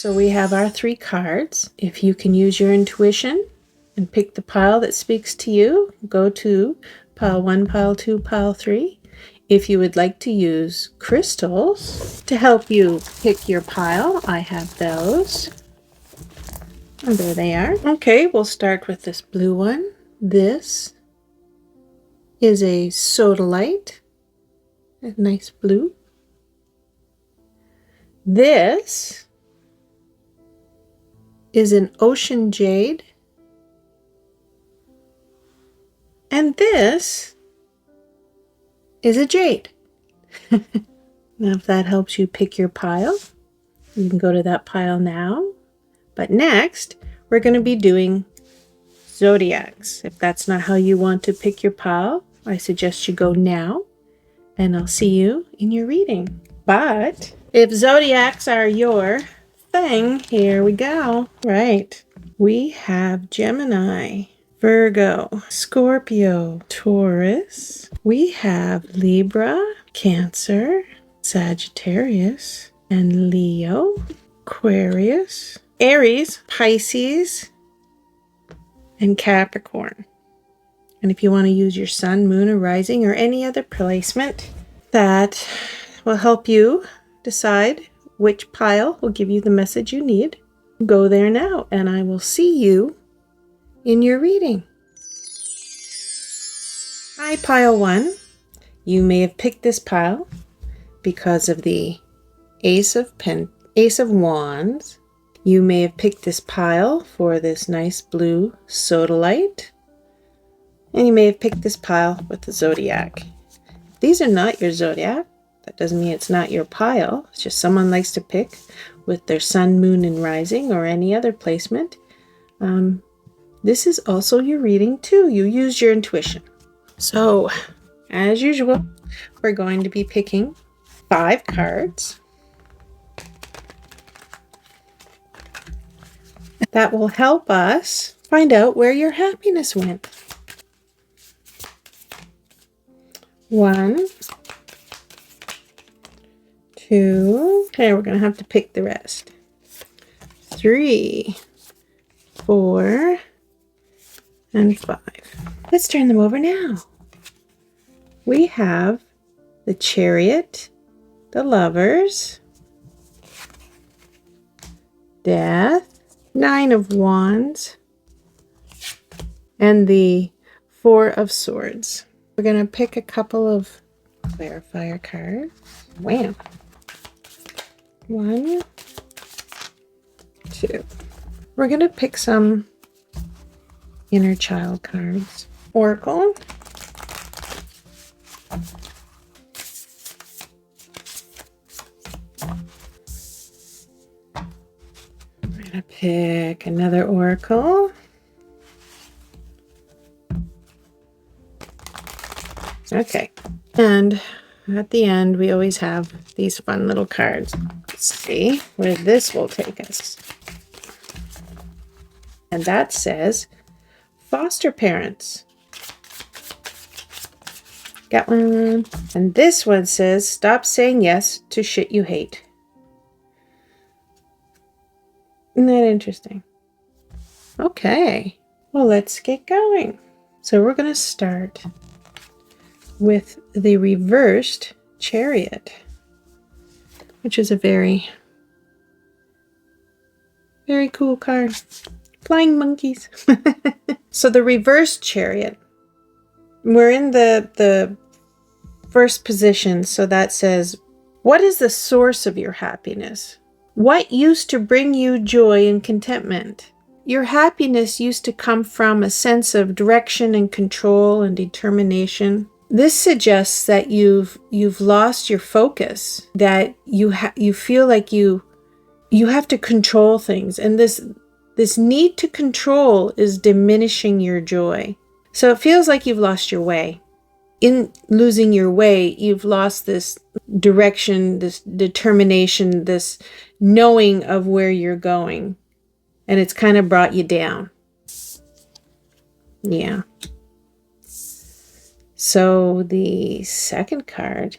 So we have our 3 cards. If you can use your intuition and pick the pile that speaks to you, go to pile 1, pile 2, pile 3. If you would like to use crystals to help you pick your pile, I have those. And there they are. Okay, we'll start with this blue one. This is a sodalite, a nice blue. This is an ocean jade. And this is a jade. Now, if that helps you pick your pile, you can go to that pile now. But next, we're going to be doing zodiacs. If that's not how you want to pick your pile, I suggest you go now, and I'll see you in your reading. But if zodiacs are your thing, here we go. Right. We have Gemini, Virgo, Scorpio, Taurus. We have Libra, Cancer, Sagittarius, and Leo, Aquarius, Aries, Pisces, and Capricorn. And if you want to use your sun, moon, or rising, or any other placement that will help you decide which pile will give you the message you need, go there now, and I will see you in your reading. Hi, pile 1. You may have picked this pile because of the Ace of Wands. You may have picked this pile for this nice blue sodalite. And you may have picked this pile with the zodiac. If these are not your zodiac, that doesn't mean it's not your pile. It's just someone likes to pick with their sun, moon, and rising, or any other placement. This is also your reading too. You use your intuition. So, as usual, we're going to be picking 5 cards that will help us find out where your happiness went. 1, 2, okay, we're going to have to pick the rest. 3, 4, and 5. Let's turn them over now. We have the Chariot, the Lovers, Death, 9 of Wands, and the 4 of Swords. We're going to pick a couple of clarifier cards. Wham! 1, 2. We're going to pick some inner child cards. Oracle. We're going to pick another oracle. Okay, and at the end we always have these fun little cards. Let's see where this will take us. And that says foster parents. Got one. And this one says stop saying yes to shit you hate. Isn't that interesting? Okay, well, let's get going. So we're going to start with the reversed Chariot, which is a very, very cool card. Flying monkeys. So the reversed Chariot, we're in the first position. So that says, what is the source of your happiness? What used to bring you joy and contentment? Your happiness used to come from a sense of direction and control and determination. This suggests that you've lost your focus, that you feel like you have to control things, and this need to control is diminishing your joy. So it feels like you've lost your way. In losing your way, you've lost this direction, this determination, this knowing of where you're going, and it's kind of brought you down. Yeah. So the second card,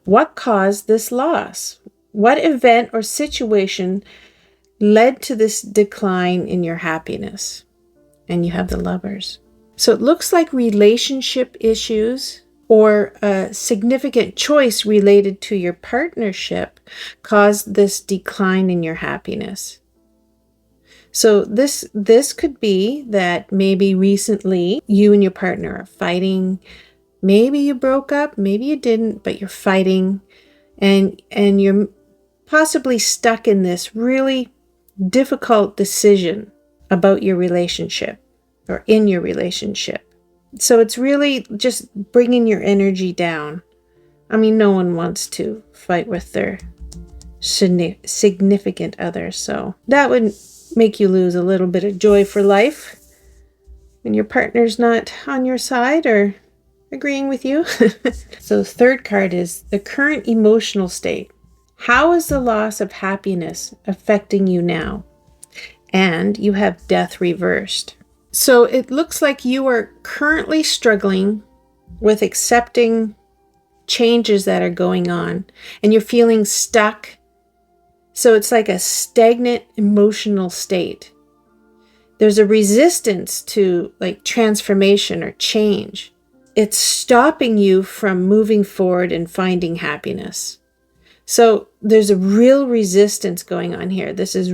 what caused this loss? What event or situation led to this decline in your happiness. And you have the Lovers. So it looks like relationship issues or a significant choice related to your partnership caused this decline in your happiness. So this could be that maybe recently you and your partner are fighting. Maybe you broke up, maybe you didn't, but you're fighting and you're possibly stuck in this really difficult decision about your relationship or in your relationship. So it's really just bringing your energy down. I mean, no one wants to fight with their significant other, so that would make you lose a little bit of joy for life when your partner's not on your side or agreeing with you. So third card is the current emotional state. How is the loss of happiness affecting you now? And you have Death reversed. So it looks like you are currently struggling with accepting changes that are going on and you're feeling stuck. So it's like a stagnant emotional state. There's a resistance to like transformation or change. It's stopping you from moving forward and finding happiness. So there's a real resistance going on here. This is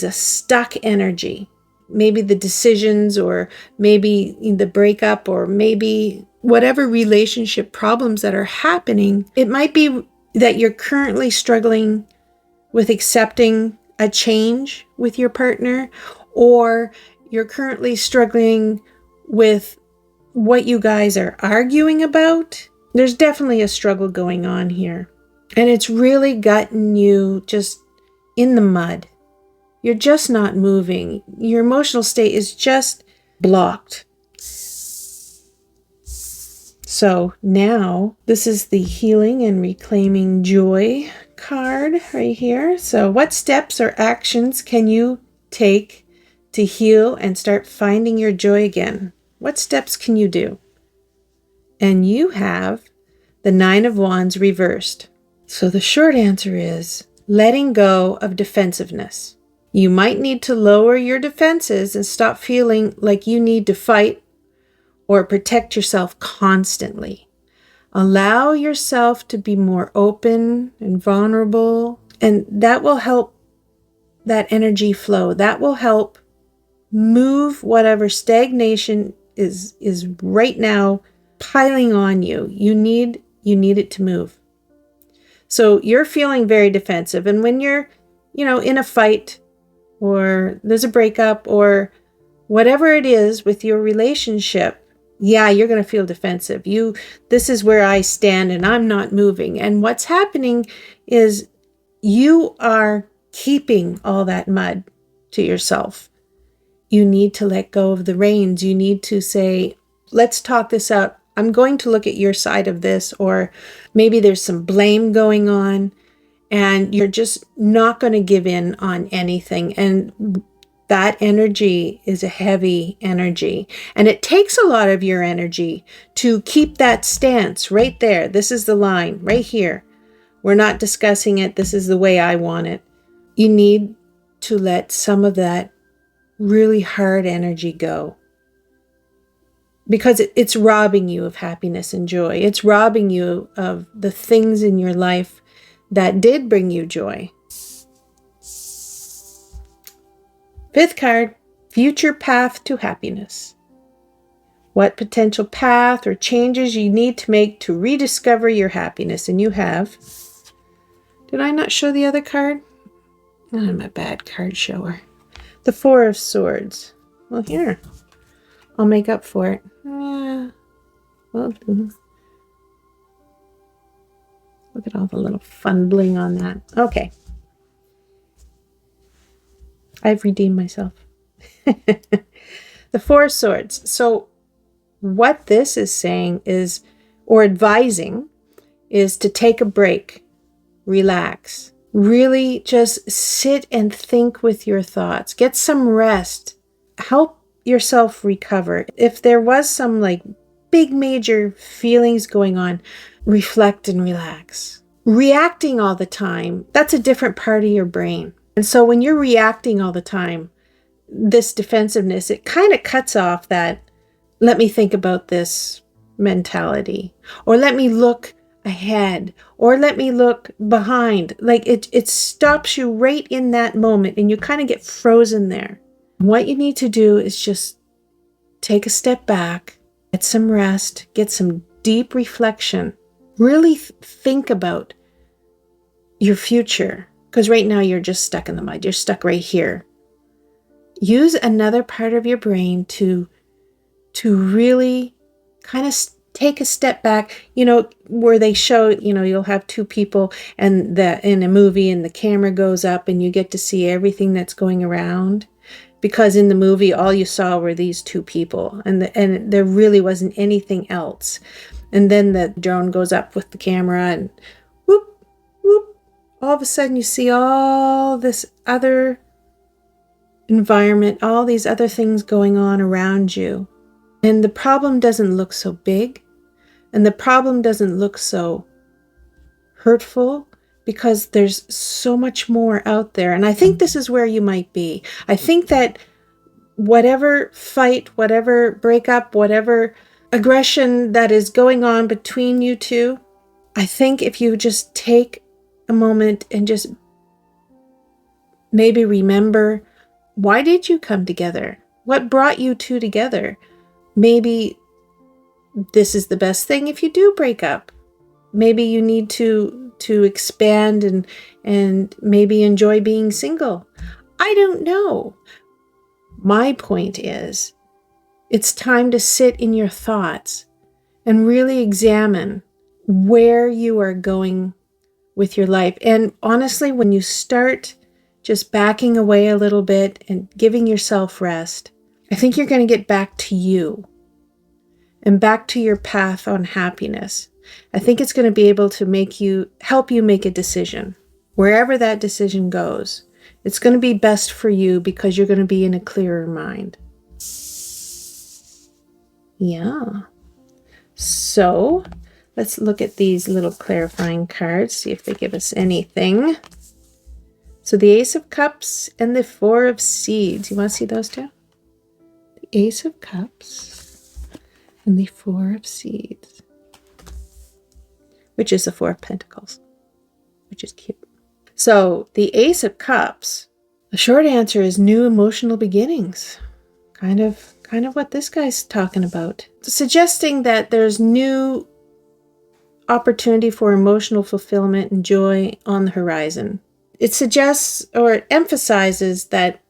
a stuck energy. Maybe the decisions or maybe the breakup or maybe whatever relationship problems that are happening. It might be that you're currently struggling with accepting a change with your partner, or you're currently struggling with what you guys are arguing about. There's definitely a struggle going on here. And it's really gotten you just in the mud. You're just not moving. Your emotional state is just blocked. So now this is the Healing and Reclaiming Joy card right here. So what steps or actions can you take to heal and start finding your joy again? What steps can you do? And you have the Nine of Wands reversed. So the short answer is letting go of defensiveness. You might need to lower your defenses and stop feeling like you need to fight or protect yourself constantly. Allow yourself to be more open and vulnerable, and that will help that energy flow. That will help move whatever stagnation is right now piling on you. You need it to move. So you're feeling very defensive. And when you're, in a fight or there's a breakup or whatever it is with your relationship, yeah, you're going to feel defensive. This is where I stand and I'm not moving. And what's happening is you are keeping all that mud to yourself. You need to let go of the reins. You need to say, let's talk this out. I'm going to look at your side of this, or maybe there's some blame going on and you're just not going to give in on anything. And that energy is a heavy energy, and it takes a lot of your energy to keep that stance right there. This is the line right here. We're not discussing it. This is the way I want it. You need to let some of that really hard energy go, because it's robbing you of happiness and joy. It's robbing you of the things in your life that did bring you joy. Fifth card, future path to happiness. What potential path or changes you need to make to rediscover your happiness? And you have, did I not show the other card? I'm a bad card shower. The Four of Swords. Well, here, I'll make up for it. Yeah. Well, look at all the little fun bling on that. Okay. I've redeemed myself. The Four of Swords. So what this is saying is, or advising, is to take a break, relax, really just sit and think with your thoughts, get some rest, help yourself recover. If there was some big major feelings going on, reflect and relax. Reacting all the time, that's a different part of your brain. And so when you're reacting all the time, this defensiveness, it kind of cuts off that, let me think about this mentality, or let me look ahead, or let me look behind. Like it stops you right in that moment, and you kind of get frozen there. What you need to do is just take a step back, get some rest, get some deep reflection, really think about your future. Because right now you're just stuck in the mud. You're stuck right here. Use another part of your brain to really kind of take a step back, where they show, you'll have two people and in a movie and the camera goes up and you get to see everything that's going around. Because in the movie, all you saw were these two people and there really wasn't anything else. And then the drone goes up with the camera and whoop, whoop. All of a sudden you see all this other environment, all these other things going on around you. And the problem doesn't look so big, and the problem doesn't look so hurtful, because there's so much more out there. And I think this is where you might be. I think that whatever fight, whatever breakup, whatever aggression that is going on between you two, I think if you just take a moment and just maybe remember, why did you come together? What brought you two together? Maybe this is the best thing if you do break up. Maybe you need to expand and maybe enjoy being single. I don't know. My point is, it's time to sit in your thoughts and really examine where you are going with your life. And honestly, when you start just backing away a little bit and giving yourself rest, I think you're going to get back to you and back to your path on happiness. I think it's going to be able to help you make a decision. Wherever that decision goes, it's going to be best for you because you're going to be in a clearer mind. Yeah. So let's look at these little clarifying cards, see if they give us anything. So the Ace of Cups and the Four of Seeds. You want to see those two? The Ace of Cups and the Four of Seeds, which is the Four of Pentacles, which is cute. So the Ace of Cups, the short answer is new emotional beginnings. Kind of what this guy's talking about. Suggesting that there's new opportunity for emotional fulfillment and joy on the horizon. It suggests or it emphasizes that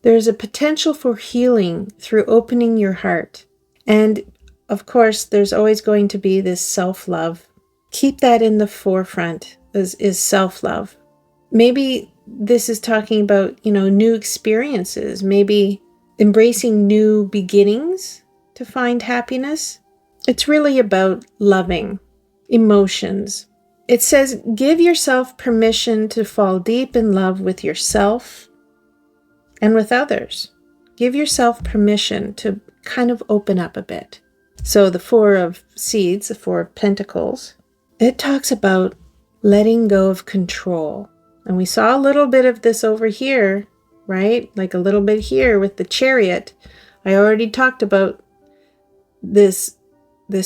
there's a potential for healing through opening your heart. And of course, there's always going to be this self-love. Keep that in the forefront, is self-love. Maybe this is talking about, new experiences, maybe embracing new beginnings to find happiness. It's really about loving emotions. It says, give yourself permission to fall deep in love with yourself and with others. Give yourself permission to kind of open up a bit. So the Four of Seeds, the Four of Pentacles, it talks about letting go of control. And we saw a little bit of this over here, right? Like a little bit here with the Chariot. I already talked about this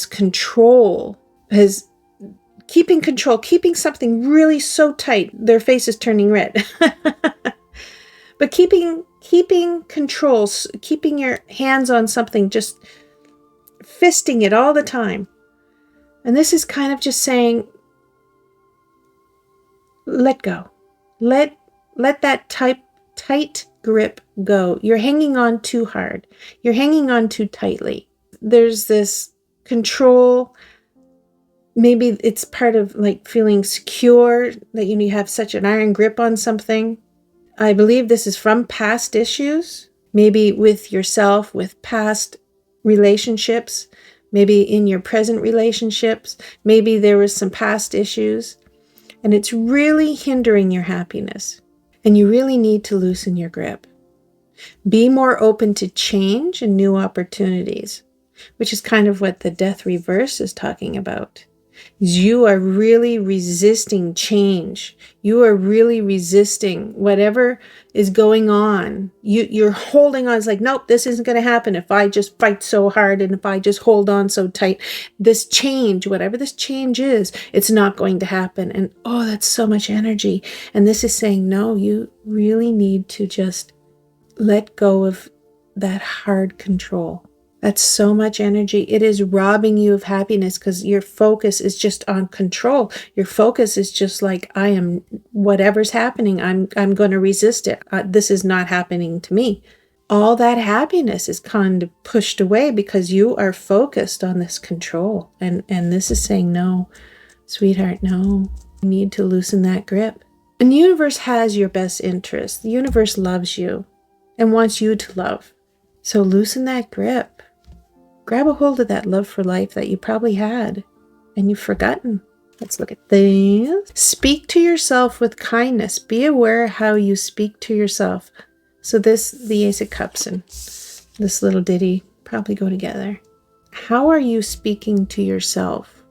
control, as keeping control, keeping something really so tight, their face is turning red. But keeping control, keeping your hands on something, just fisting it all the time. And this is kind of just saying, let go. Let that tight grip go. You're hanging on too hard. You're hanging on too tightly. There's this control. Maybe it's part of like feeling secure, that you have such an iron grip on something. I believe this is from past issues, maybe with yourself, with past relationships, maybe in your present relationships. Maybe there was some past issues, and it's really hindering your happiness. And you really need to loosen your grip. Be more open to change and new opportunities, which is kind of what the Death Reverse is talking about. You are really resisting change. You are really resisting whatever is going on. You're holding on. It's like, nope, this isn't going to happen if I just fight so hard and if I just hold on so tight. This change, whatever this change is, it's not going to happen. And oh, that's so much energy. And this is saying, no, you really need to just let go of that hard control. That's so much energy. It is robbing you of happiness because your focus is just on control. Your focus is just like, I am, whatever's happening, I'm going to resist it. This is not happening to me. All that happiness is kind of pushed away because you are focused on this control. And this is saying, no, sweetheart, no. You need to loosen that grip. And the universe has your best interest. The universe loves you and wants you to love. So loosen that grip. Grab a hold of that love for life that you probably had and you've forgotten. Let's look at this. Speak to yourself with kindness. Be aware how you speak to yourself. So the Ace of Cups and this little ditty probably go together. How are you speaking to yourself?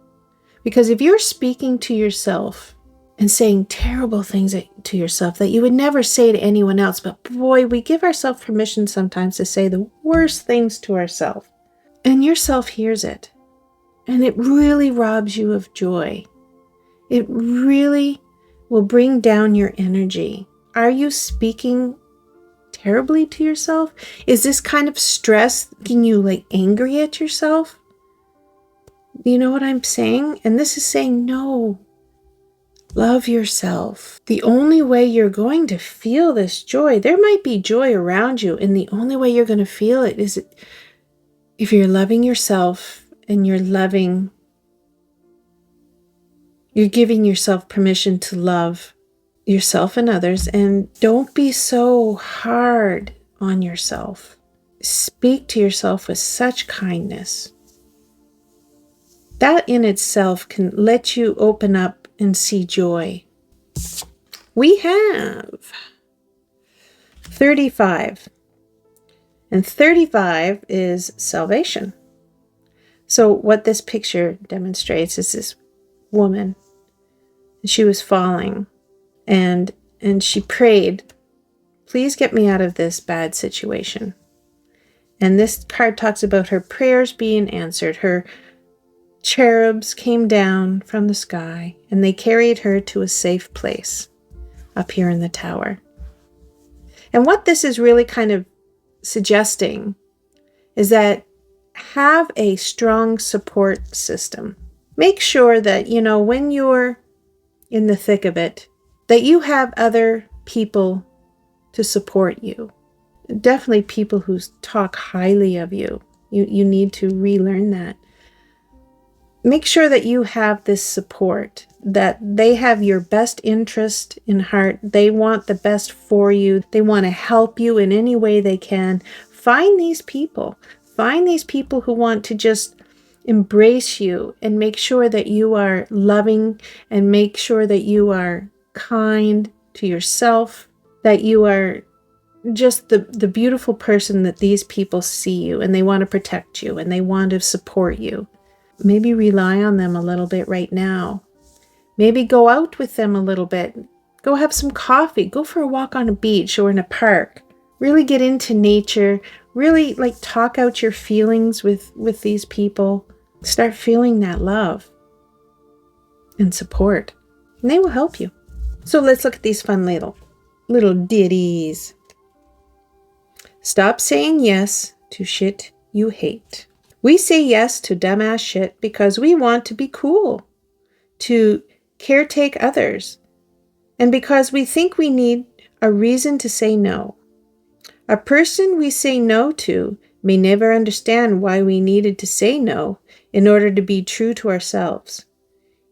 Because if you're speaking to yourself and saying terrible things to yourself that you would never say to anyone else, but boy, we give ourselves permission sometimes to say the worst things to ourselves. And yourself hears it. And it really robs you of joy. It really will bring down your energy. Are you speaking terribly to yourself? Is this kind of stress making you like angry at yourself? You know what I'm saying? And this is saying, no, love yourself. The only way you're going to feel this joy, there might be joy around you, and the only way you're going to feel it is if you're loving yourself and you're giving yourself permission to love yourself and others, and don't be so hard on yourself. Speak to yourself with such kindness. That in itself can let you open up and see joy. We have 35. And 35 is salvation. So what this picture demonstrates is this woman. She was falling and she prayed, please get me out of this bad situation. And this card talks about her prayers being answered. Her cherubs came down from the sky and they carried her to a safe place up here in the tower. And what this is really kind of suggesting is that have a strong support system. Make sure that, when you're in the thick of it, that you have other people to support you. Definitely people who talk highly of you. You need to relearn that. Make sure that you have this support, that they have your best interest in heart. They want the best for you. They want to help you in any way they can. Find these people. Find these people who want to just embrace you and make sure that you are loving and make sure that you are kind to yourself, that you are just the beautiful person that these people see you, and they want to protect you and they want to support you. Maybe rely on them a little bit right now. Maybe go out with them a little bit. Go have some coffee. Go for a walk on a beach or in a park. Really get into nature. Really talk out your feelings with these people. Start feeling that love and support. And they will help you. So let's look at these fun little ditties. Stop saying yes to shit you hate. We say yes to dumbass shit because we want to be cool, to caretake others, and because we think we need a reason to say no. A person we say no to may never understand why we needed to say no in order to be true to ourselves.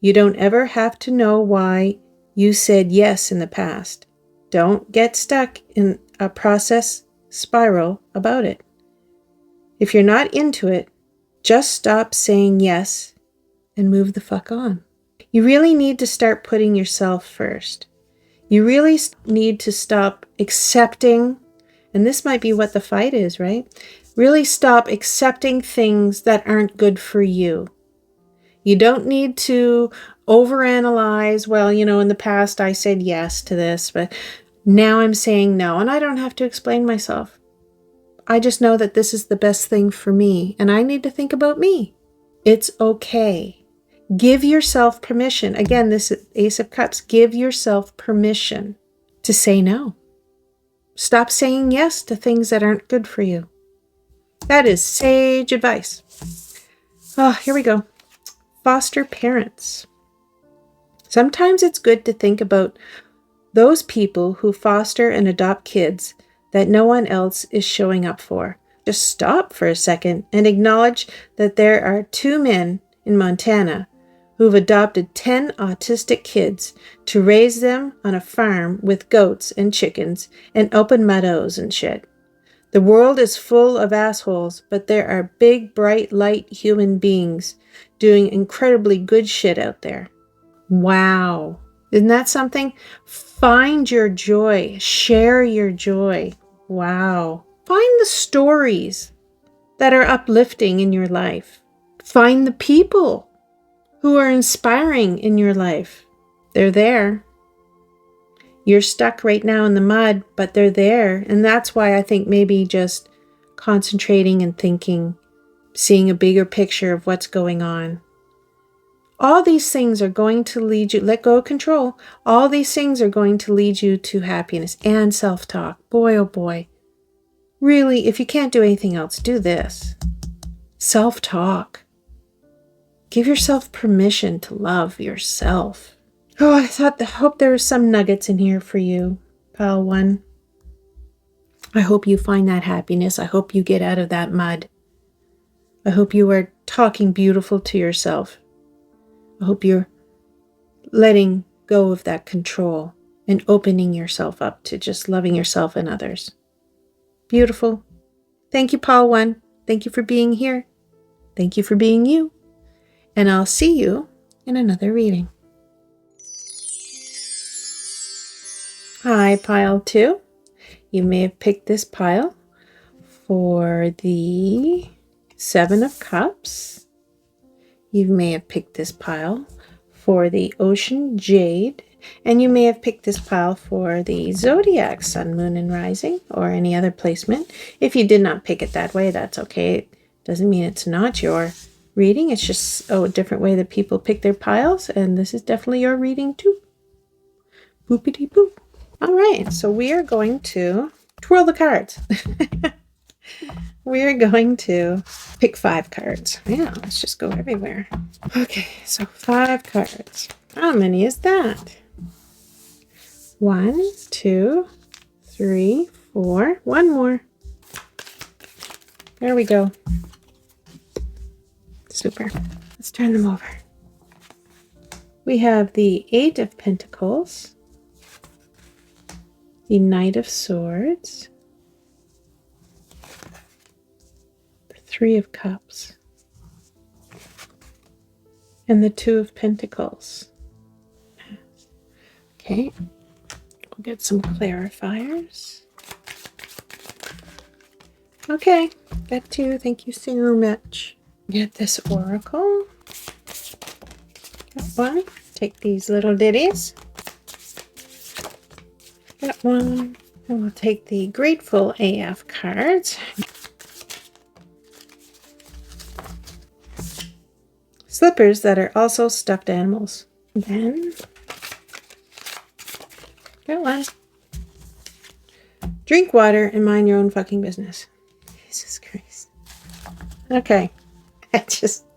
You don't ever have to know why you said yes in the past. Don't get stuck in a process spiral about it. If you're not into it, just stop saying yes and move the fuck on. You really need to start putting yourself first. You really need to stop accepting, and this might be what the fight is, right? Really stop accepting things that aren't good for you. You don't need to overanalyze. Well, in the past I said yes to this, but now I'm saying no, and I don't have to explain myself. I just know that this is the best thing for me, and I need to think about me. It's okay. Give yourself permission. Again, this is Ace of Cups. Give yourself permission to say no. Stop saying yes to things that aren't good for you. That is sage advice. Oh, here we go. Foster parents. Sometimes it's good to think about those people who foster and adopt kids that no one else is showing up for. Just stop for a second and acknowledge that there are 2 men in Montana who've adopted 10 autistic kids to raise them on a farm with goats and chickens and open meadows and shit. The world is full of assholes, but there are big, bright, light human beings doing incredibly good shit out there. Wow. Isn't that something? Find your joy. Share your joy. Wow. Find the stories that are uplifting in your life. Find the people who are inspiring in your life. They're there. You're stuck right now in the mud, but they're there. And that's why I think maybe just concentrating and thinking, seeing a bigger picture of what's going on. All these things are going to lead you, let go of control. All these things are going to lead you to happiness and self-talk. Boy, oh boy. Really, if you can't do anything else, do this. Self-talk. Give yourself permission to love yourself. Oh, I hope there were some nuggets in here for you, pile 1. I hope you find that happiness. I hope you get out of that mud. I hope you are talking beautiful to yourself. I hope you're letting go of that control and opening yourself up to just loving yourself and others. Beautiful. Thank you, pile 1. Thank you for being here. Thank you for being you. And I'll see you in another reading. Hi, pile 2. You may have picked this pile for the 7 of Cups. You may have picked this pile for the Ocean Jade. And you may have picked this pile for the Zodiac, Sun, Moon, and Rising, or any other placement. If you did not pick it that way, that's okay. It doesn't mean it's not your reading. It's just a different way that people pick their piles, and this is definitely your reading too. Boopity boop. All right, so we are going to twirl the cards. We are going to pick 5 cards. Yeah, let's just go everywhere. Okay, so 5 cards. How many is that? 1, 2, 3, 4. One more. There we go. Super. Let's turn them over. We have the 8 of Pentacles, the Knight of Swords, the 3 of Cups, and the 2 of Pentacles. Okay, we'll get some clarifiers. Okay, that too. Thank you so much. Get this oracle. Got one. Take these little ditties. Got one. And we'll take the Grateful AF cards. Slippers that are also stuffed animals. Then, got one. Drink water and mind your own fucking business. Jesus Christ. Okay.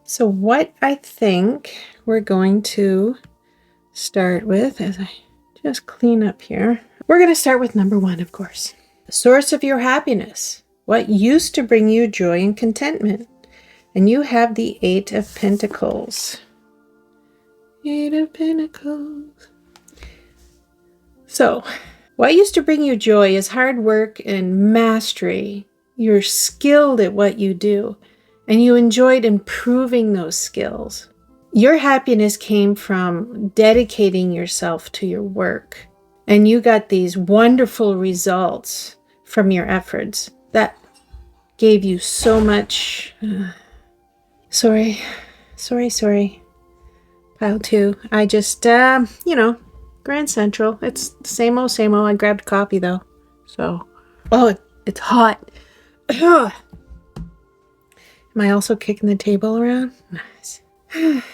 So what I think we're going to start with, as I just clean up here, we're going to start with number 1, of course. The source of your happiness. What used to bring you joy and contentment? And you have the 8 of Pentacles. 8 of Pentacles. So, what used to bring you joy is hard work and mastery. You're skilled at what you do, and you enjoyed improving those skills. Your happiness came from dedicating yourself to your work, and you got these wonderful results from your efforts that gave you so much... Sorry. Pile 2. I just, you know, Grand Central. It's the same old, same old. I grabbed a copy though. So, oh, it's hot. Am I also kicking the table around? Nice.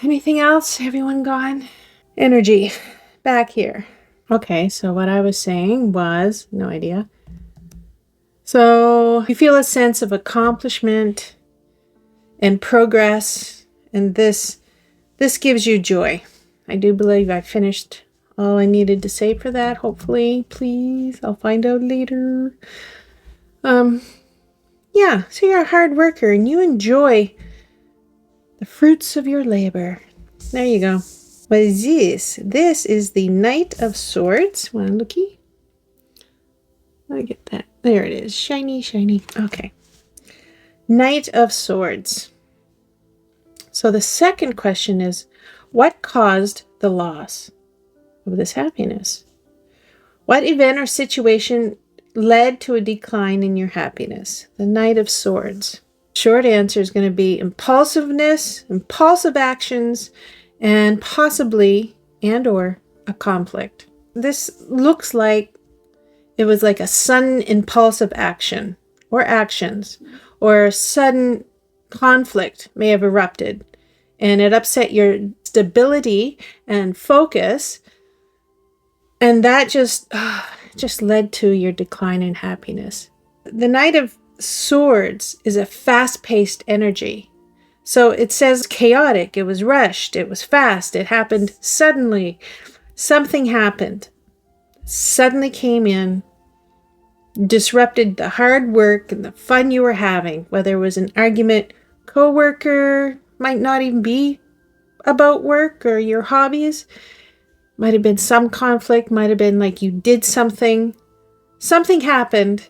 Anything else? Everyone gone? Energy. Back here. Okay, so what I was saying was, no idea. So you feel a sense of accomplishment and progress, and this gives you joy. I do believe I finished all I needed to say for that, hopefully. Please, I'll find out later. Yeah, so you're a hard worker and you enjoy the fruits of your labor. There you go. What is this? This is the Knight of Swords. Want a looky? Let me get that. There it is. Shiny, shiny. Okay. Knight of Swords. So the second question is, what caused the loss of this happiness? What event or situation led to a decline in your happiness? The Knight of Swords. Short answer is going to be impulsiveness, impulsive actions, and possibly or a conflict. This looks like it was like a sudden impulsive action or actions, or a sudden conflict may have erupted and it upset your stability and focus, and that just led to your decline in happiness. The Knight of Swords is a fast-paced energy. So it says chaotic, it was rushed, it was fast, it happened suddenly. Something happened, suddenly came in, disrupted the hard work and the fun you were having, whether it was an argument, coworker, might not even be about work or your hobbies, might have been some conflict, might have been like you did something happened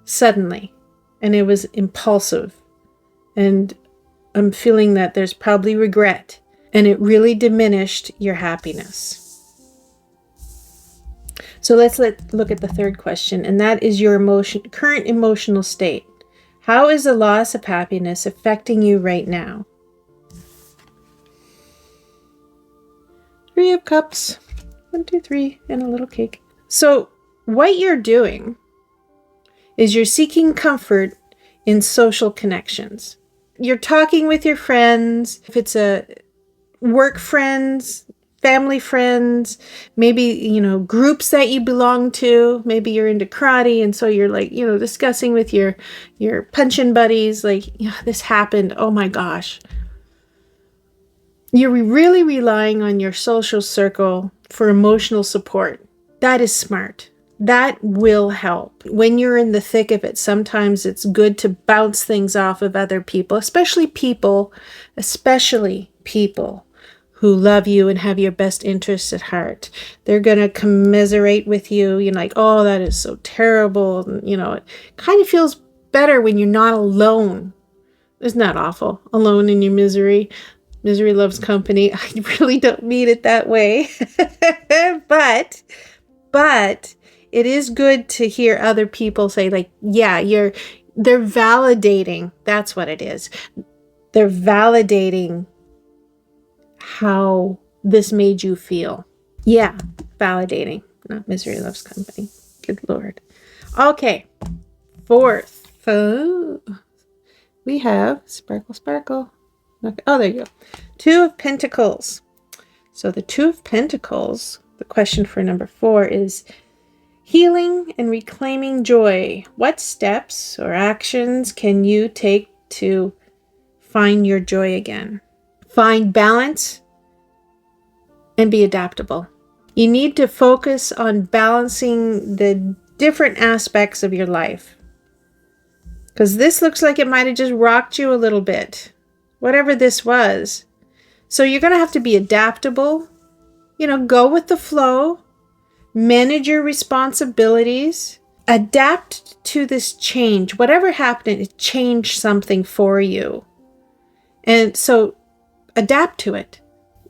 suddenly and it was impulsive, and I'm feeling that there's probably regret, and it really diminished your happiness. So let's look at the third question, and that is your current emotional state. How is the loss of happiness affecting you right now? 3 of Cups. 1, 2, 3, and a little cake. So what you're doing is you're seeking comfort in social connections. You're talking with your friends, if it's a work friends, family friends, maybe, groups that you belong to. Maybe you're into karate, and so you're like, discussing with your punching buddies, like, this happened, oh my gosh. You're really relying on your social circle for emotional support. That is smart. That will help. When you're in the thick of it, sometimes it's good to bounce things off of other people, especially people who love you and have your best interests at heart. They're going to commiserate with you. You're like, oh, that is so terrible. And, it kind of feels better when you're not alone. Isn't that awful? Alone in your misery. Misery loves company. I really don't mean it that way. But it is good to hear other people say, like, yeah, they're validating. That's what it is. They're validating how this made you feel. Yeah, validating. Not misery loves company. Good Lord. Okay, fourth. We have sparkle, sparkle. Okay. Oh, there you go. 2 of Pentacles. So the 2 of Pentacles, the question for number 4 is healing and reclaiming joy. What steps or actions can you take to find your joy again? Find balance and be adaptable. You need to focus on balancing the different aspects of your life, because this looks like it might have just rocked you a little bit, whatever this was. So you're going to have to be adaptable, go with the flow, manage your responsibilities, adapt to this change. Whatever happened, it changed something for you. And so adapt to it.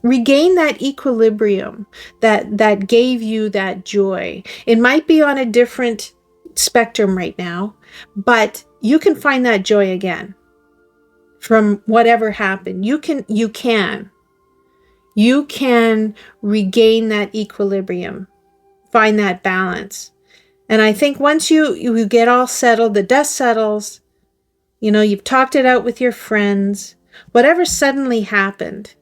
Regain that equilibrium that gave you that joy. It might be on a different spectrum right now, but you can find that joy again from whatever happened. You can. You can regain that equilibrium, find that balance. And I think once you get all settled, the dust settles, you've talked it out with your friends, whatever suddenly happened,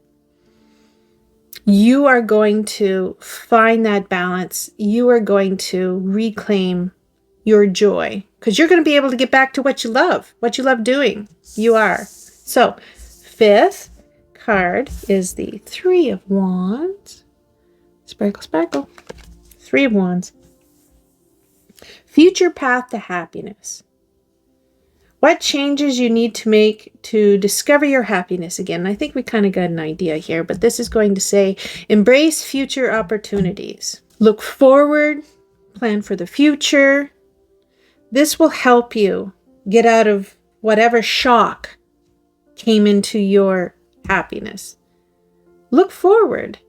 you are going to find that balance. You are going to reclaim your joy because you're going to be able to get back to what you love doing. You are. So, fifth card is the Three of Wands. Sparkle, sparkle. Three of Wands. Future path to happiness. What changes you need to make to discover your happiness again? I think we kind of got an idea here, but this is going to say, embrace future opportunities. Look forward, plan for the future. This will help you get out of whatever shock came into your happiness. Look forward.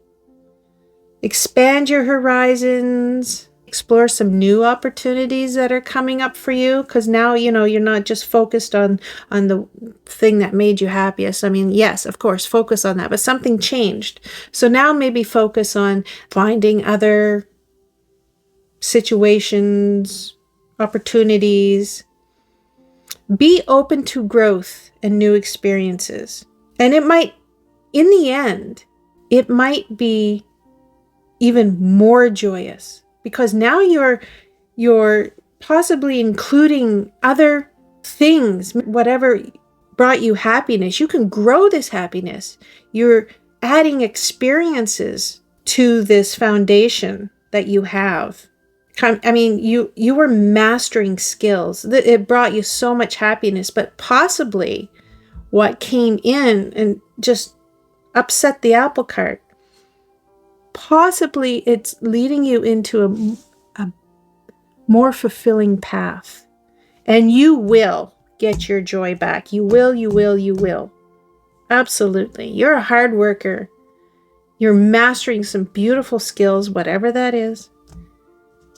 Expand your horizons. Explore some new opportunities that are coming up for you, because now you're not just focused on the thing that made you happiest. I mean, yes, of course, focus on that, but something changed. So now maybe focus on finding other situations, opportunities. Be open to growth and new experiences. And it might, in the end, it might be even more joyous, because now you're possibly including other things, whatever brought you happiness. You can grow this happiness. You're adding experiences to this foundation that you have. I mean, you were mastering skills. It brought you so much happiness, but possibly what came in and just upset the apple cart, possibly it's leading you into a more fulfilling path. And you will get your joy back. You will. Absolutely. You're a hard worker. You're mastering some beautiful skills, whatever that is.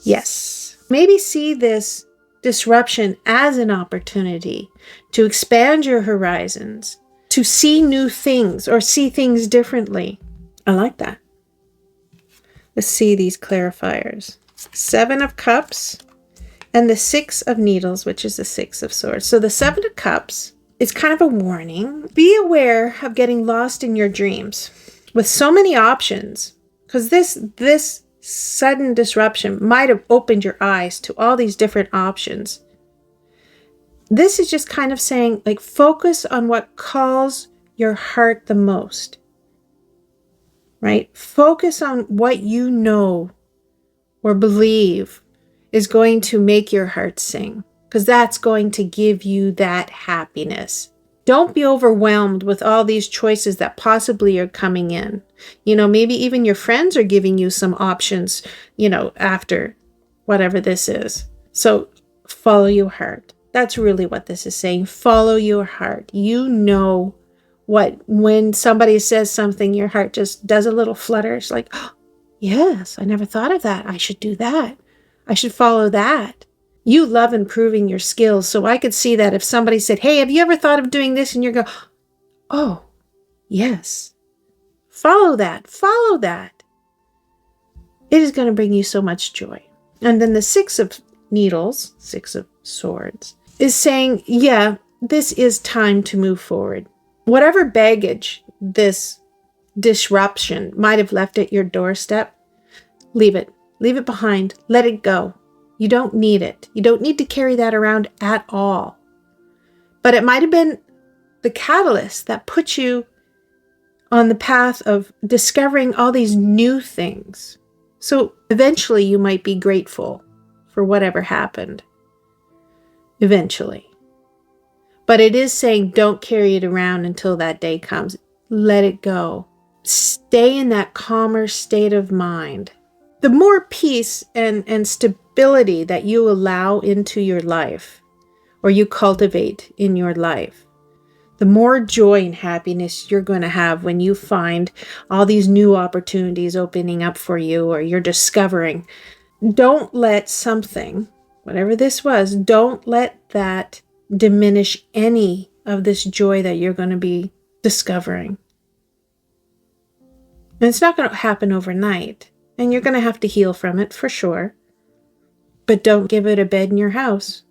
Yes. Maybe see this disruption as an opportunity to expand your horizons, to see new things or see things differently. I like that. Let's see these clarifiers. Seven of Cups and the Six of Needles, which is the Six of Swords. So the Seven of Cups is kind of a warning. Be aware of getting lost in your dreams with so many options, because this sudden disruption might have opened your eyes to all these different options. This is just kind of saying, like, focus on what calls your heart the most. Right? Focus on what you know or believe is going to make your heart sing, because that's going to give you that happiness. Don't be overwhelmed with all these choices that possibly are coming in. Maybe even your friends are giving you some options, after whatever this is. So follow your heart. That's really what this is saying. Follow your heart. When somebody says something, your heart just does a little flutter. It's like, oh, yes, I never thought of that. I should do that. I should follow that. You love improving your skills. So I could see that if somebody said, hey, have you ever thought of doing this? And you go, oh, yes. Follow that. Follow that. It is going to bring you so much joy. And then the Six of Needles, Six of Swords, is saying, yeah, this is time to move forward. Whatever baggage this disruption might have left at your doorstep, leave it. Leave it behind. Let it go. You don't need it. You don't need to carry that around at all. But it might have been the catalyst that put you on the path of discovering all these new things. So eventually you might be grateful for whatever happened. Eventually. But it is saying don't carry it around until that day comes. Let it go. Stay in that calmer state of mind. The more peace and stability that you allow into your life, or you cultivate in your life, the more joy and happiness you're going to have when you find all these new opportunities opening up for you, or you're discovering. Don't let something, whatever this was, don't let that diminish any of this joy that you're going to be discovering. And it's not going to happen overnight. And you're going to have to heal from it for sure. But don't give it a bed in your house.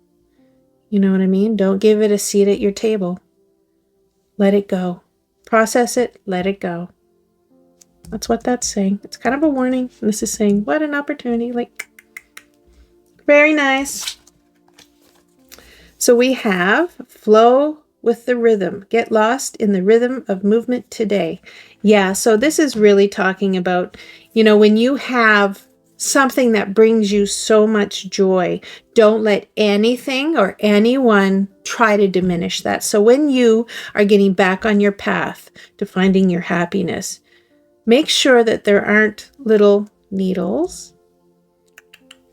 You know what I mean? Don't give it a seat at your table. Let it go. Process it, let it go. That's what that's saying. It's kind of a warning. And this is saying, what an opportunity. Like, very nice. So we have flow with the rhythm. Get lost in the rhythm of movement today. Yeah, so this is really talking about, when you have something that brings you so much joy, don't let anything or anyone try to diminish that. So when you are getting back on your path to finding your happiness, make sure that there aren't little needles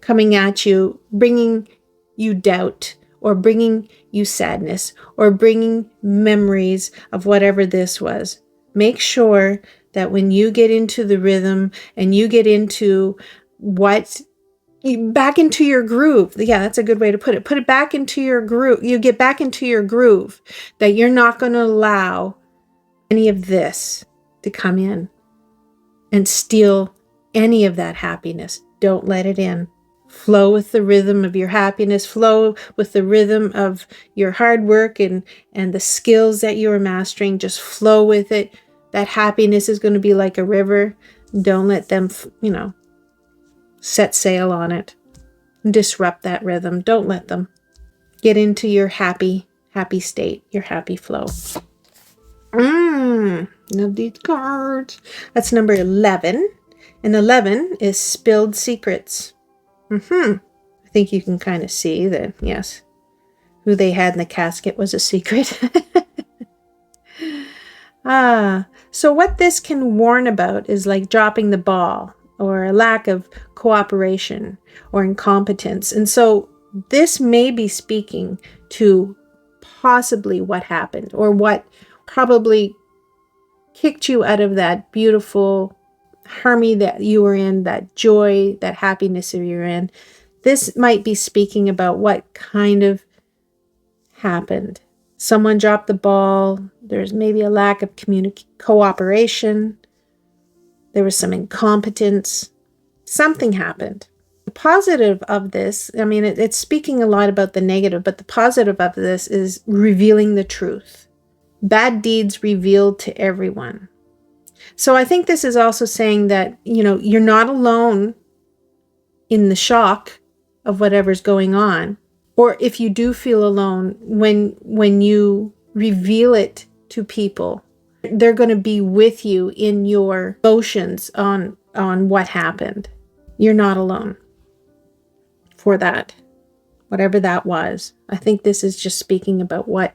coming at you, bringing you doubt, or bringing you sadness, or bringing memories of whatever this was. Make sure that when you get into the rhythm and you get into back into your groove. Yeah, that's a good way to put it. Put it back into your groove. You get back into your groove, that you're not going to allow any of this to come in and steal any of that happiness. Don't let it in. Flow with the rhythm of your happiness. Flow with the rhythm of your hard work and the skills that you are mastering. Just flow with it. That happiness is going to be like a river. Don't let them, set sail on it. Disrupt that rhythm. Don't let them. Get into your happy state, your happy flow. Love these cards. That's number 11. And 11 is spilled secrets. I think you can kind of see that, yes, who they had in the casket was a secret. So what this can warn about is like dropping the ball, or a lack of cooperation or incompetence. And so this may be speaking to possibly what happened, or what probably kicked you out of that beautiful harmony that you were in, that joy, that happiness that you're in. This might be speaking about what kind of happened. Someone dropped the ball. There's maybe a lack of cooperation. There was some incompetence. Something happened. The positive of this, it's speaking a lot about the negative, but the positive of this is revealing the truth. Bad deeds revealed to everyone. So I think this is also saying that, you're not alone in the shock of whatever's going on. Or if you do feel alone, when you reveal it to people, they're going to be with you in your emotions on what happened. You're not alone for that, whatever that was. I think this is just speaking about what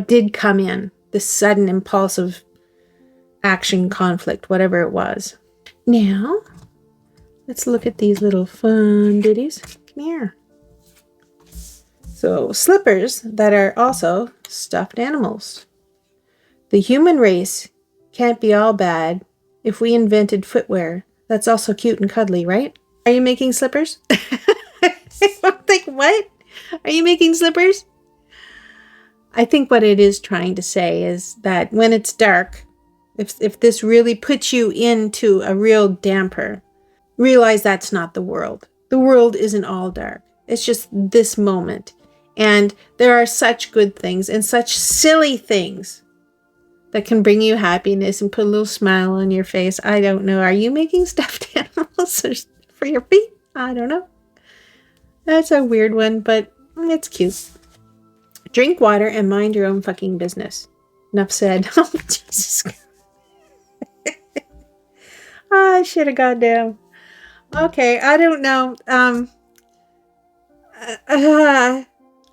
did come in, this sudden impulsive action, conflict, whatever it was. Now, let's look at these little fun ditties. Come here. So, slippers that are also stuffed animals. The human race can't be all bad if we invented footwear that's also cute and cuddly, right? Are you making slippers? I'm like, what? Are you making slippers? I think what it is trying to say is that when it's dark, if this really puts you into a real damper, realize that's not the world. The world isn't all dark. It's just this moment. And there are such good things and such silly things that can bring you happiness and put a little smile on your face. I don't know. Are you making stuffed animals for your feet? I don't know. That's a weird one, but it's cute. Drink water and mind your own fucking business. Enough said. Oh, Jesus. I should have gone down. Okay, I don't know.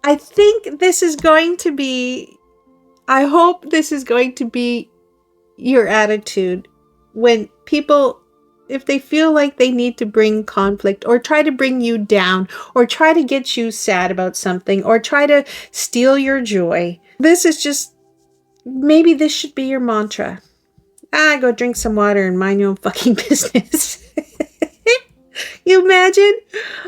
I think this is going to be, I hope this is going to be your attitude when people, if they feel like they need to bring conflict or try to bring you down or try to get you sad about something or try to steal your joy. This is just, maybe this should be your mantra. Go drink some water and mind your own fucking business. You imagine?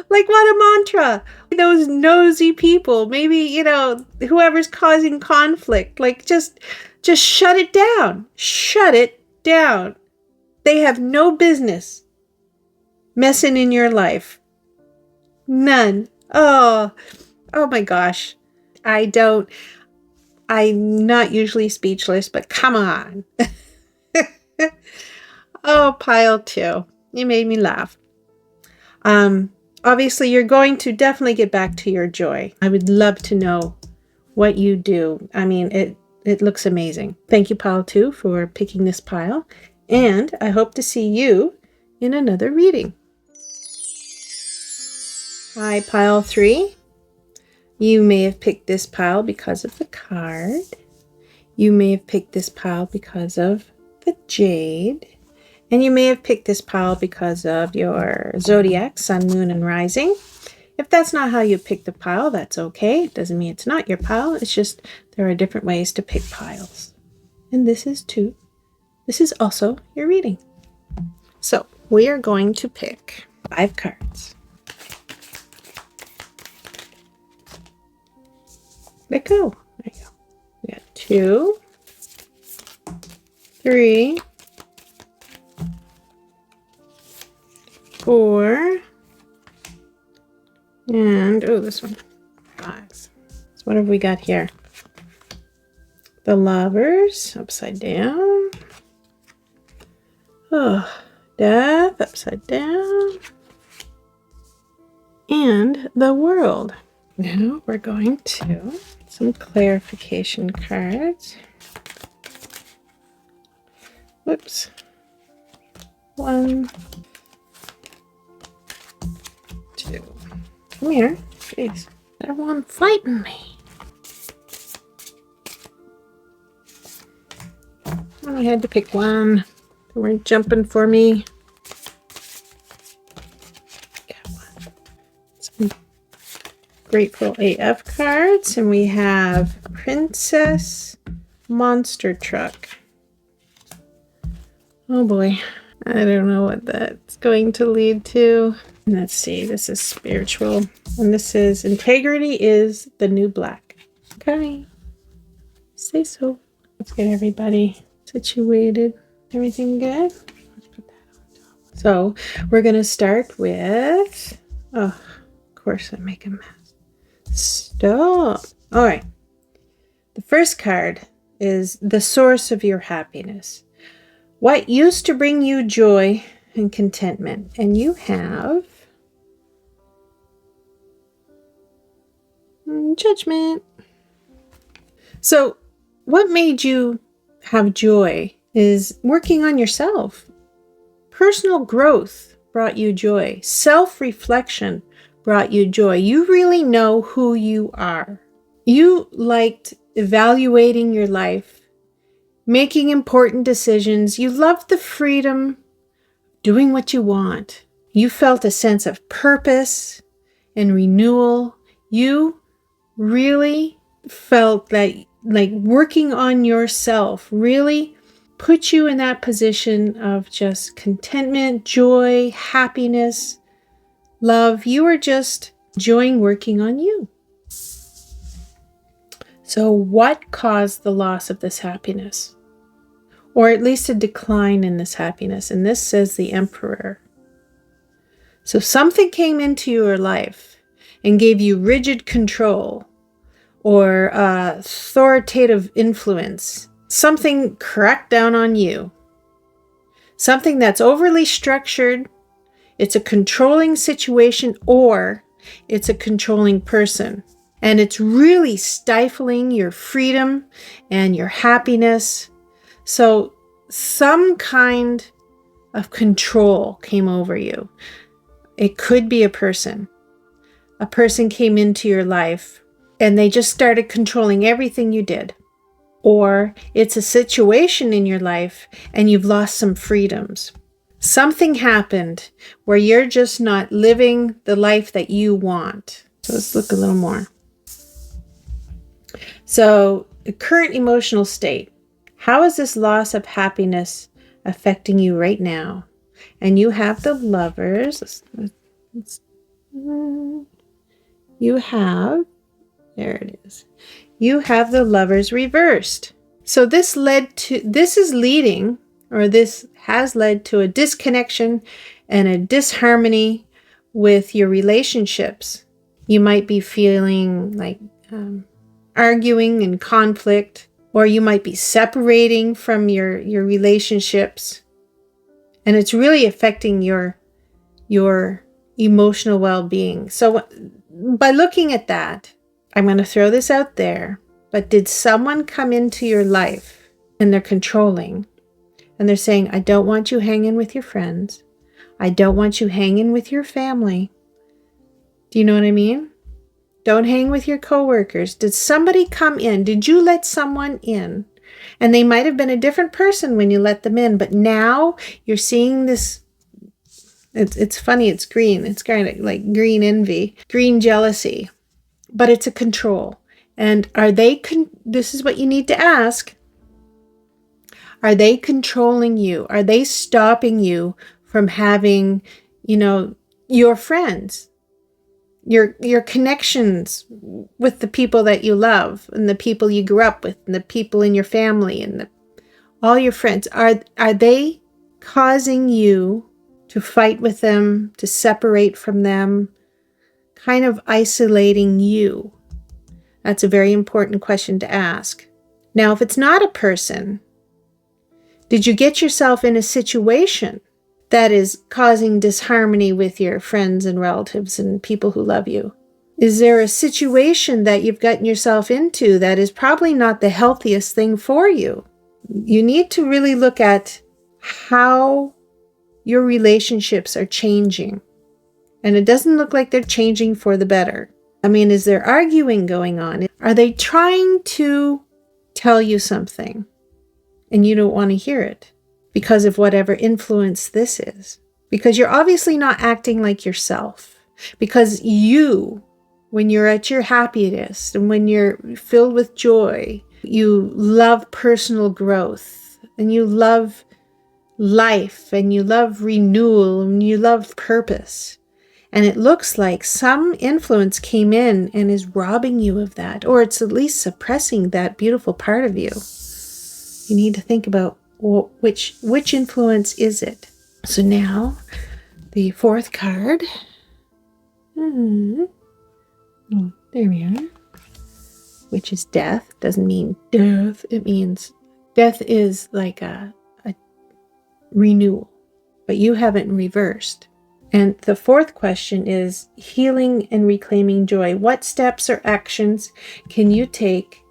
Like, what a mantra. Those nosy people, maybe, whoever's causing conflict, like just shut it down. Shut it down. They have no business messing in your life. None. Oh my gosh. I'm not usually speechless, but come on. Oh, pile 2. You made me laugh. Obviously, you're going to definitely get back to your joy. I would love to know what you do. I mean, it looks amazing. Thank you, pile 2, for picking this pile. And I hope to see you in another reading. Hi, pile 3. You may have picked this pile because of the card. You may have picked this pile because of the jade. And you may have picked this pile because of your zodiac, sun, moon, and rising. If that's not how you pick the pile, that's okay. It doesn't mean it's not your pile. It's just there are different ways to pick piles. And this is too. This is also your reading. So we are going to pick 5 cards. Let go. There you go. We got 2, 3, 4, and this one, 5. So what have we got here? The Lovers upside down. Oh, Death upside down. And the World. Now we're going to some clarification cards. Whoops. 1, 2. Come here. Jeez. Everyone fighting me. I had to pick one. They weren't jumping for me. Got one. Some Grateful AF cards. And we have Princess Monster Truck. Oh boy. I don't know what that's going to lead to. Let's see. This is spiritual. And this is integrity is the new black. Okay. Say so. Let's get everybody situated. Everything good? Let's put that on top. So we're going to start with, of course I make a mess. Stop. All right. The first card is the source of your happiness. What used to bring you joy and contentment? And you have Judgment. So what made you have joy is working on yourself. Personal growth brought you joy. Self-reflection brought you joy. You really know who you are. You liked evaluating your life, making important decisions. You loved the freedom, doing what you want. You felt a sense of purpose and renewal. You really felt that like working on yourself really put you in that position of just contentment, joy, happiness, love. You were just enjoying working on you. So what caused the loss of this happiness? Or at least a decline in this happiness? And this says the Emperor. So something came into your life and gave you rigid control or authoritative influence. Something cracked down on you. Something that's overly structured. It's a controlling situation or it's a controlling person. And it's really stifling your freedom and your happiness. So some kind of control came over you. It could be a person. A person came into your life and they just started controlling everything you did. Or it's a situation in your life and you've lost some freedoms. Something happened where you're just not living the life that you want. So let's look a little more. So the current emotional state. How is this loss of happiness affecting you right now? And you have the Lovers. You have, there it is. You have the Lovers reversed. So this is leading, or this has led to a disconnection and a disharmony with your relationships. You might be feeling like arguing and conflict, or you might be separating from your relationships. And it's really affecting your emotional well-being. So by looking at that, I'm going to throw this out there, but did someone come into your life and they're controlling and they're saying, I don't want you hanging with your friends. I don't want you hanging with your family. Do you know what I mean? Don't hang with your coworkers. Did somebody come in? Did you let someone in? And they might have been a different person when you let them in, but now you're seeing this. It's funny. It's green. It's kind of like green envy, green jealousy, but it's a control. And are they, this is what you need to ask. Are they controlling you? Are they stopping you from having, your friends? Your connections with the people that you love and the people you grew up with and the people in your family and all your friends, are they causing you to fight with them, to separate from them, kind of isolating you? That's a very important question to ask. Now, if it's not a person, did you get yourself in a situation that is causing disharmony with your friends and relatives and people who love you? Is there a situation that you've gotten yourself into that is probably not the healthiest thing for you? You need to really look at how your relationships are changing. And it doesn't look like they're changing for the better. I mean, is there arguing going on? Are they trying to tell you something and you don't want to hear it? Because of whatever influence this is. Because you're obviously not acting like yourself. Because you, when you're at your happiest and when you're filled with joy, you love personal growth and you love life and you love renewal and you love purpose. And it looks like some influence came in and is robbing you of that, or it's at least suppressing that beautiful part of you. You need to think about which influence is it? So now, the fourth card. Oh, there we are. Which is death. Doesn't mean death. It means death is like a renewal. But you haven't reversed. And the fourth question is healing and reclaiming joy. What steps or actions can you take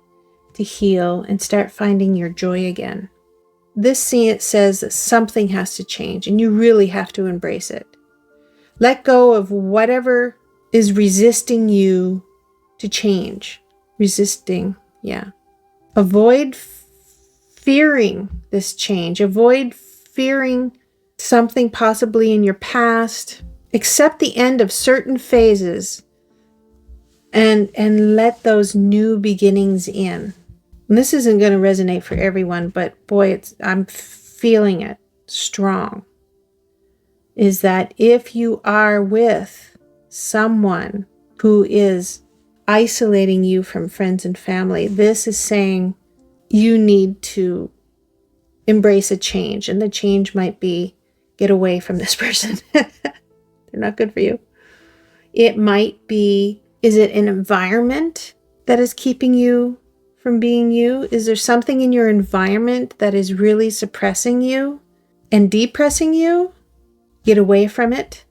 to heal and start finding your joy again? This scene says that something has to change and you really have to embrace it. Let go of whatever is resisting you to change. Resisting, yeah. Avoid fearing this change. Avoid fearing something possibly in your past. Accept the end of certain phases and let those new beginnings in. And this isn't going to resonate for everyone, but boy, I'm feeling it strong. Is that if you are with someone who is isolating you from friends and family, this is saying you need to embrace a change. And the change might be get away from this person. They're not good for you. It might be, is it an environment that is keeping you from being you? Is there something in your environment that is really suppressing you and depressing you? Get away from it.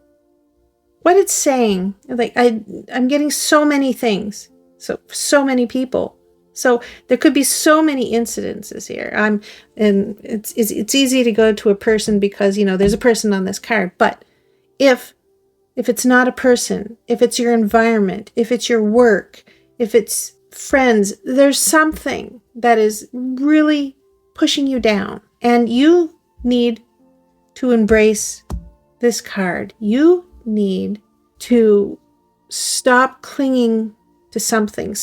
What it's saying, like I'm getting so many things, so many people. So there could be so many incidences here. And it's easy to go to a person because there's a person on this card. But if it's not a person, if it's your environment, if it's your work, if it's friends, there's something that is really pushing you down. And you need to embrace this card. You need to stop clinging to something.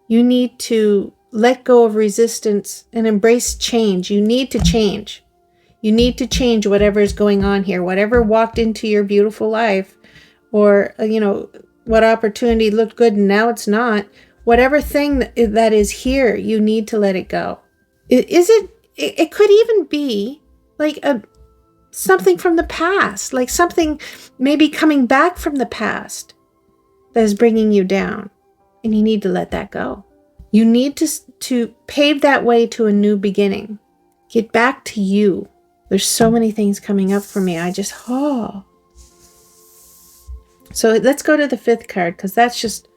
You need to let go of resistance and embrace change. You need to change. You need to change whatever is going on here. Whatever walked into your beautiful life, or, what opportunity looked good and now it's not. Whatever thing that is here, you need to let it go. It could even be like something from the past, like something maybe coming back from the past that is bringing you down. And you need to let that go. You need to pave that way to a new beginning. Get back to you. There's so many things coming up for me. So let's go to the 5th card, because that's just,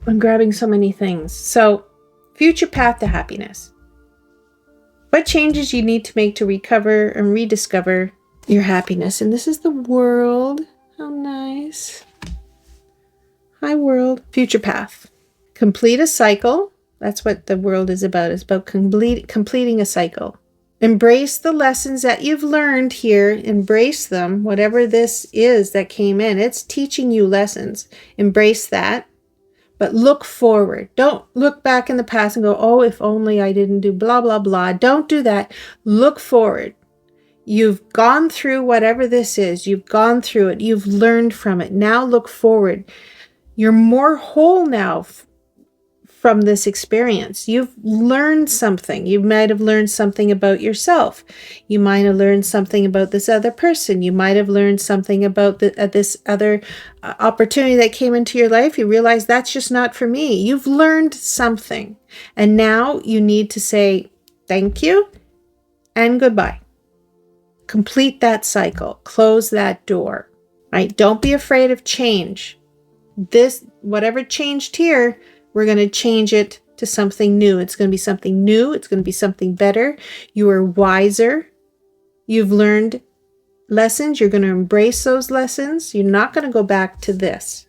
I'm grabbing so many things. So, future path to happiness. What changes you need to make to recover and rediscover your happiness? And this is the World. How nice. Hi, World. Future path. Complete a cycle. That's what the World is about. It's about completing a cycle. Embrace the lessons that you've learned here. Embrace them. Whatever this is that came in, it's teaching you lessons. Embrace that. But look forward. Don't look back in the past and go, oh, if only I didn't do blah, blah, blah. Don't do that. Look forward. You've gone through whatever this is. You've gone through it. You've learned from it. Now look forward. You're more whole now from this experience. You've learned something. You might have learned something about yourself. You might have learned something about this other person. You might have learned something about this other opportunity that came into your life. You realize that's just not for me. You've learned something. And now you need to say thank you and goodbye. Complete that cycle. Close that door. Right? Don't be afraid of change. Whatever changed here, we're going to change it to something new. It's going to be something new. It's going to be something better. You are wiser. You've learned lessons. You're going to embrace those lessons. You're not going to go back to this,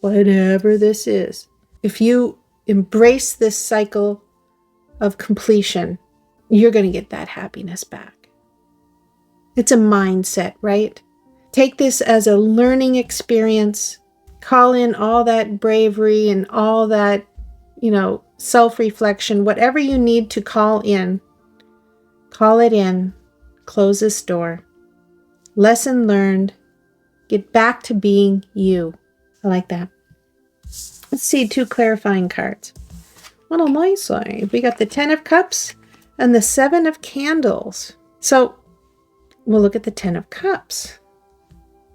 whatever this is. If you embrace this cycle of completion, you're going to get that happiness back. It's a mindset, right? Take this as a learning experience. Call in all that bravery and all that, self-reflection, whatever you need to call in. Call it in. Close this door. Lesson learned. Get back to being you. I like that. Let's see 2 clarifying cards. What a nice one. We got the 10 of Cups and the 7 of Candles. So we'll look at the 10 of Cups.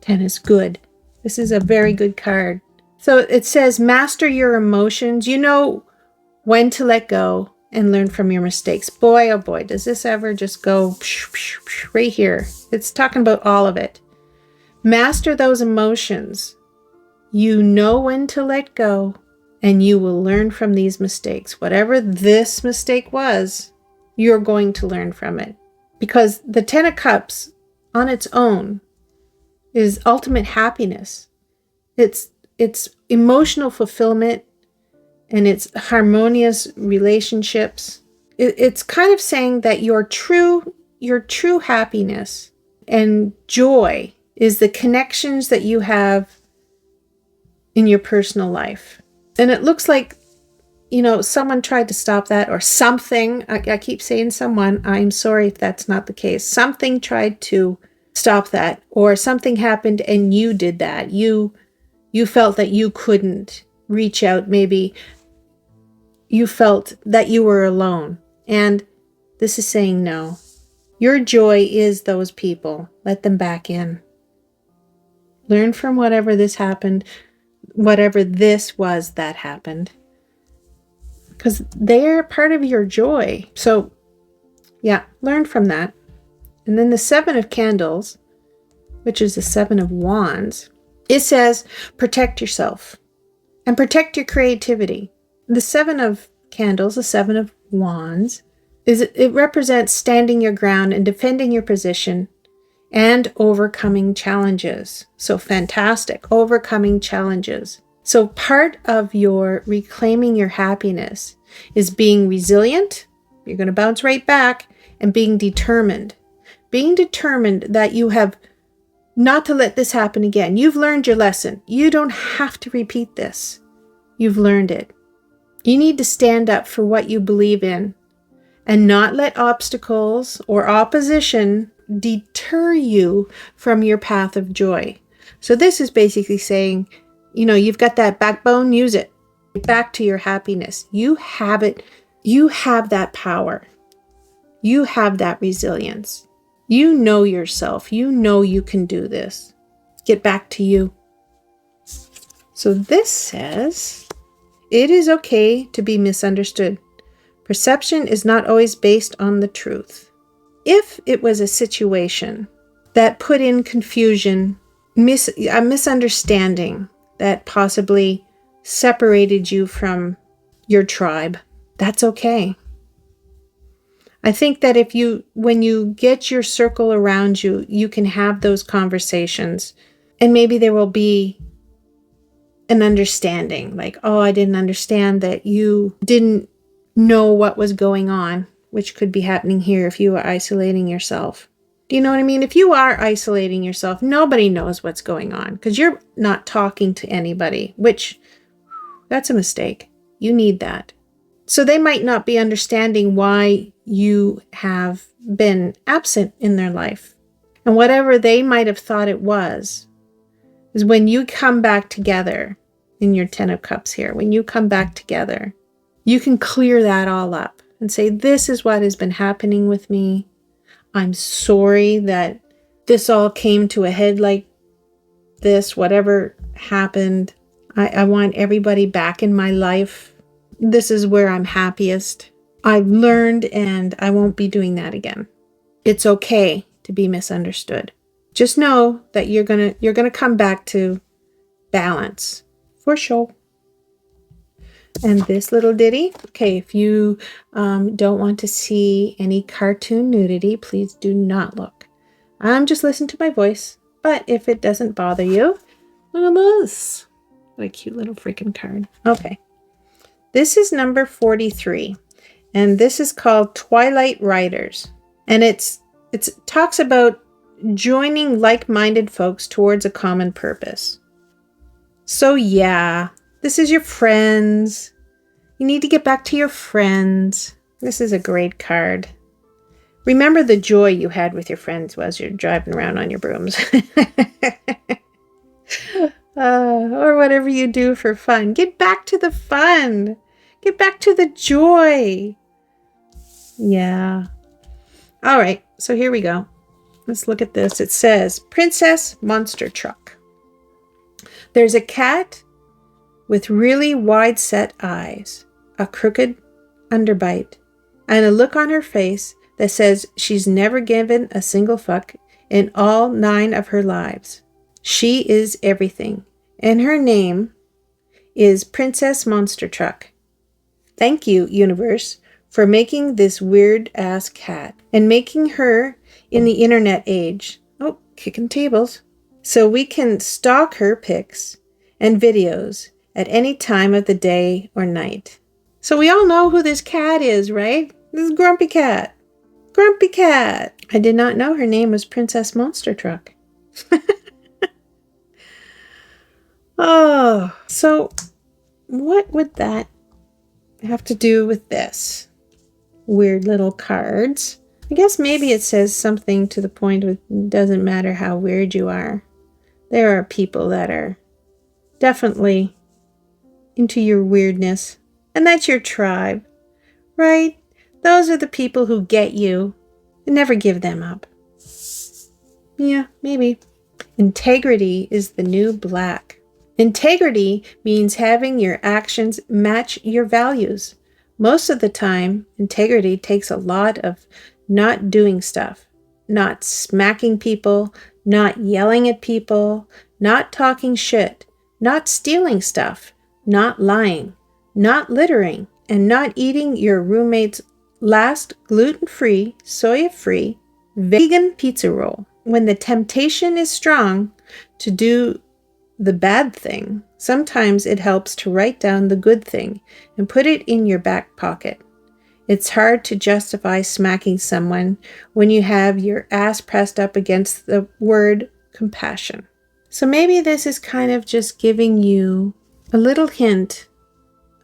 10 is good. This is a very good card. So it says, master your emotions. You know when to let go and learn from your mistakes. Boy, oh boy, does this ever just go right here. It's talking about all of it. Master those emotions. You know when to let go, and you will learn from these mistakes. Whatever this mistake was, you're going to learn from it. Because the 10 of Cups on its own is ultimate happiness. It's emotional fulfillment, and it's harmonious relationships. It's kind of saying that your true happiness and joy is the connections that you have in your personal life. And it looks like, someone tried to stop that, or something. I keep saying someone. I'm sorry if that's not the case. Something tried to stop that, or something happened and you did that. You felt that you couldn't reach out. Maybe you felt that you were alone. And this is saying no. Your joy is those people. Let them back in. Learn from whatever this happened, whatever this was that happened. Because they're part of your joy. So, yeah, learn from that. And then the 7 of Candles, which is the 7 of Wands, it says, protect yourself and protect your creativity. The 7 of Candles, the 7 of Wands, it represents standing your ground and defending your position and overcoming challenges. So fantastic, overcoming challenges. So part of your reclaiming your happiness is being resilient. You're going to bounce right back, and being determined. Being determined that you have not to let this happen again. You've learned your lesson. You don't have to repeat this. You've learned it. You need to stand up for what you believe in and not let obstacles or opposition deter you from your path of joy. So this is basically saying, you've got that backbone, use it. Get back to your happiness. You have it. You have that power. You have that resilience. You know yourself. You know you can do this. Get back to you. So this says, it is okay to be misunderstood. Perception is not always based on the truth. If it was a situation that put in confusion, a misunderstanding that possibly separated you from your tribe, that's okay. I think that when you get your circle around you, you can have those conversations, and maybe there will be an understanding, like, oh, I didn't understand that you didn't know what was going on, which could be happening here if you are isolating yourself. Do you know what I mean? If you are isolating yourself, nobody knows what's going on because you're not talking to anybody, which that's a mistake. You need that. So they might not be understanding why you have been absent in their life. And whatever they might have thought it was, is when you come back together in your 10 of Cups here, when you come back together, you can clear that all up and say, this is what has been happening with me. I'm sorry that this all came to a head like this, whatever happened. I want everybody back in my life. This is where I'm happiest. I've learned and I won't be doing that again. It's okay to be misunderstood. Just know that you're gonna come back to balance for sure. And this little ditty, okay, if you don't want to see any cartoon nudity, please do not look. I'm just listening to my voice, but if it doesn't bother you, look at this. What a cute little freaking card. Okay. This is number 43, and this is called Twilight Riders. And it talks about joining like-minded folks towards a common purpose. So yeah, this is your friends. You need to get back to your friends. This is a great card. Remember the joy you had with your friends as you're driving around on your brooms. Or whatever you do for fun. Get back to the fun. Get back to the joy. Yeah. All right, so here we go. Let's look at this. It says, Princess Monster Truck. There's a cat with really wide-set eyes, a crooked underbite, and a look on her face that says she's never given a single fuck in all 9 of her lives. She is everything, and her name is Princess Monster Truck. Thank you, universe, for making this weird-ass cat and making her in the internet age. Oh, kicking tables. So we can stalk her pics and videos at any time of the day or night. So we all know who this cat is, right? This is Grumpy Cat. Grumpy Cat. I did not know her name was Princess Monster Truck. Oh, so what would that have to do with this? Weird little cards. I guess maybe it says something to the point of it doesn't matter how weird you are. There are people that are definitely into your weirdness. And that's your tribe, right? Those are the people who get you. And never give them up. Yeah, maybe. Integrity is the new black. Integrity means having your actions match your values. Most of the time, integrity takes a lot of not doing stuff, not smacking people, not yelling at people, not talking shit, not stealing stuff, not lying, not littering, and not eating your roommate's last gluten-free, soya-free, vegan pizza roll. When the temptation is strong to do the bad thing, sometimes it helps to write down the good thing and put it in your back pocket. It's hard to justify smacking someone when you have your ass pressed up against the word compassion. So maybe this is kind of just giving you a little hint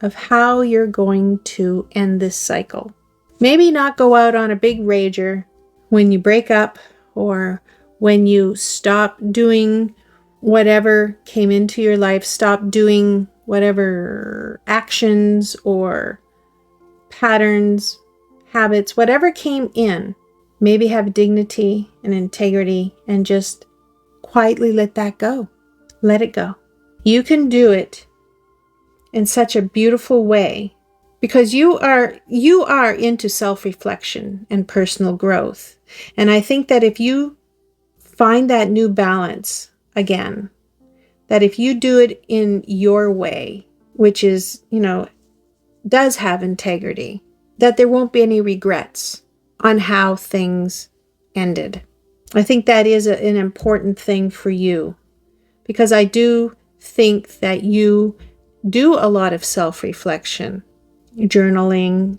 of how you're going to end this cycle. Maybe not go out on a big rager when you break up or when you stop doing whatever came into your life, stop doing whatever actions or patterns, habits, whatever came in. maybe have dignity and integrity and just quietly let that go. Let it go. You can do it in such a beautiful way because you are into self-reflection and personal growth. And I think that if you find that new balance again, that if you do it in your way, which is, does have integrity, that there won't be any regrets on how things ended. I think that is an important thing for you, because I do think that you do a lot of self-reflection, journaling,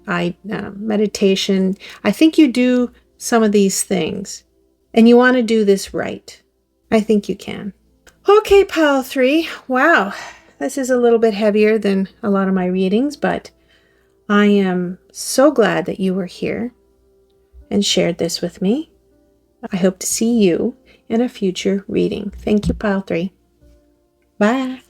meditation. I think you do some of these things, and you want to do this right. I think you can. Okay, pile 3. Wow, this is a little bit heavier than a lot of my readings, but I am so glad that you were here and shared this with me. I hope to see you in a future reading. Thank you, pile 3. Bye.